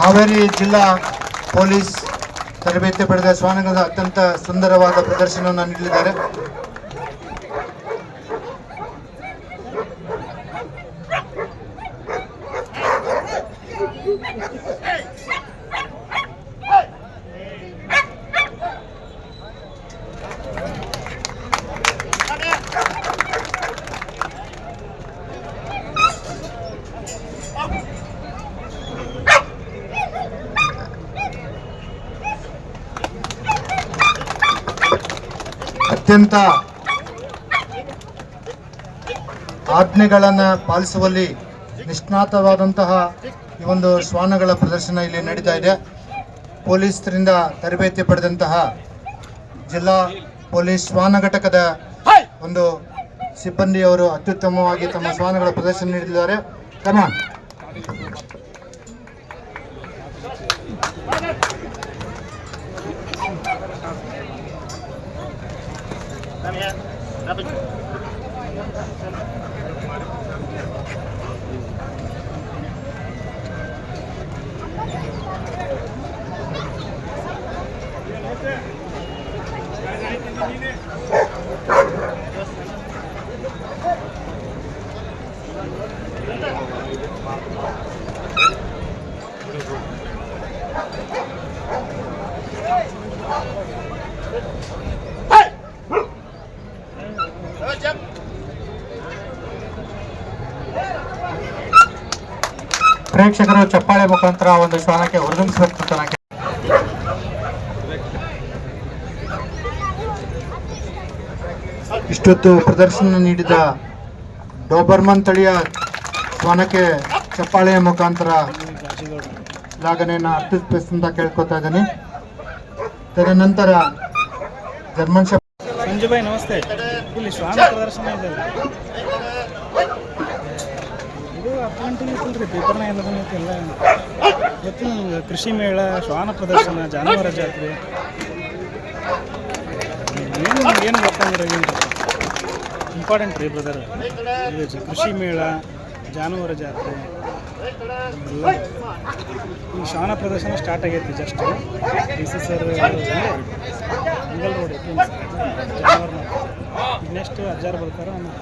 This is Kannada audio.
ಹಾವೇರಿ ಜಿಲ್ಲಾ ಪೊಲೀಸ್ ತರಬೇತಿ ಪಡೆದ ಶ್ವಾನಗಳ ಅತ್ಯಂತ ಸುಂದರವಾದ ಪ್ರದರ್ಶನವನ್ನು ನೀಡಲಿದ್ದಾರೆ. ಅತ್ಯಂತ ಆಜ್ಞೆಗಳನ್ನು ಪಾಲಿಸುವಲ್ಲಿ ನಿಷ್ಣಾತವಾದಂತಹ ಈ ಒಂದು ಶ್ವಾನಗಳ ಪ್ರದರ್ಶನ ಇಲ್ಲಿ ನಡೀತಾ ಇದೆ. ಪೊಲೀಸರಿಂದ ತರಬೇತಿ ಪಡೆದಂತಹ ಜಿಲ್ಲಾ ಪೊಲೀಸ್ ಶ್ವಾನ ಘಟಕದ ಒಂದು ಸಿಬ್ಬಂದಿಯವರು ಅತ್ಯುತ್ತಮವಾಗಿ ತಮ್ಮ ಶ್ವಾನಗಳ ಪ್ರದರ್ಶನ ನೀಡಿದ್ದಾರೆ. ಕಮಾನ್. ಪ್ರೇಕ್ಷಕರು ಚಪ್ಪಾಳೆ ಮುಖಾಂತರ ಒಂದು ಶ್ವಾನಕ್ಕೆ ಹುರಿದುಂಬಿಸಬೇಕು ಅಂತ ನನಗೆ. ಇಷ್ಟೊತ್ತು ಪ್ರದರ್ಶನ ನೀಡಿದ ಡೋಬರ್ಮನ್ ತಳಿಯ ಶ್ವಾನಕ್ಕೆ ಚಪ್ಪಾಳೆಯ ಮುಖಾಂತರ ಶ್ಲಾಘನೆಯನ್ನು ಅರ್ಪಿಸಬೇಕಂತ ಕೇಳ್ಕೊತಾ ಇದ್ದೀನಿ. ತದನಂತರ ಜರ್ಮನ್ ಸಂಜು ಭಾಯ್ ನಮಸ್ತೆ. ಇಲ್ಲಿ ಶ್ವಾನ ಪ್ರದರ್ಶನ ಇದೆ, ಇದು 10 ಗಂಟೆಗೆ ಇತ್ತಲ್ರಿ, ಪೇಪರ್ನಾಗ ಎಲ್ಲ ಬಂದೈತಿ. ಎಲ್ಲ ಗೊತ್ತಿಲ್ಲ ನಿಮ್ಗೆ. ಕೃಷಿ ಮೇಳ, ಶ್ವಾನ ಪ್ರದರ್ಶನ, ಜಾನುವಾರು ಜಾತ್ರೆ, ಏನು ಗೊತ್ತಂದ್ರೆ ಏನು ಇಂಪಾರ್ಟೆಂಟ್ ರೀ ಬ್ರದರ್. ಇದು ಕೃಷಿ ಮೇಳ, ಜಾನುವಾರು ಜಾತ್ರೆ ಎಲ್ಲ. ಈ ಶ್ವಾನ ಪ್ರದರ್ಶನ ಸ್ಟಾರ್ಟ್ ಆಗೈತಿ ಜಸ್ಟ್. ಡಿ ಸಿ ಸರ್ ಅಂಗಲ್ ರೋಡ್ ಜಾನುವಾರು. ಈಗ ನೆಕ್ಸ್ಟ್ ಅಜ್ಜಾರು ಬರ್ತಾರೆ,